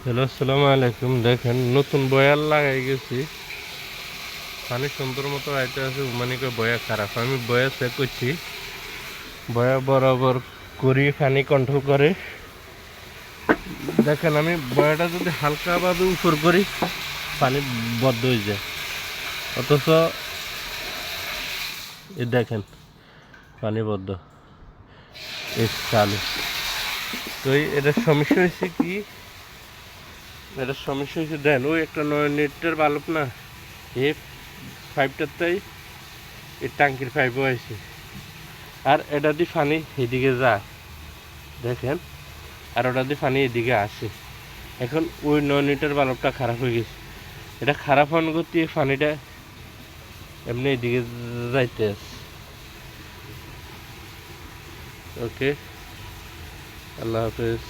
Hello, আসসালামু আলাইকুম। দেখেন নতুন বয়ার লাগাই গেছি, পানি সুন্দর মতো আইতে আছে। মানে বয়া খারাপ, আমি বয়া চেক করছি, বয়া বরাবর করি পানি কন্ট্রোল করে। দেখেন আমি বয়াটা যদি হালকাভাবে উপর করি পানি বদ্ধ হয়ে যায়, অথচ এ দেখেন পানি বদ্ধ এই চালু। তো এটার সমস্যা হয়েছে কি, এটার সমস্যা হয়েছে দেন ওই একটা 9 নিটের বাল্ব না, এই পাইপটাতেই এই ট্যাঙ্কির পাইপও আছে, আর এটা দিয়ে পানি এদিকে যায় দেখেন, আর ওটা দিয়ে পানি এদিকে আসে। এখন ওই 9 নিটের বাল্বটা খারাপ হয়ে গেছে, এটা খারাপ হওয়ার গতি পানিটা এমনি এদিকে যাইতে আছে। ওকে, আল্লাহ হাফেজ।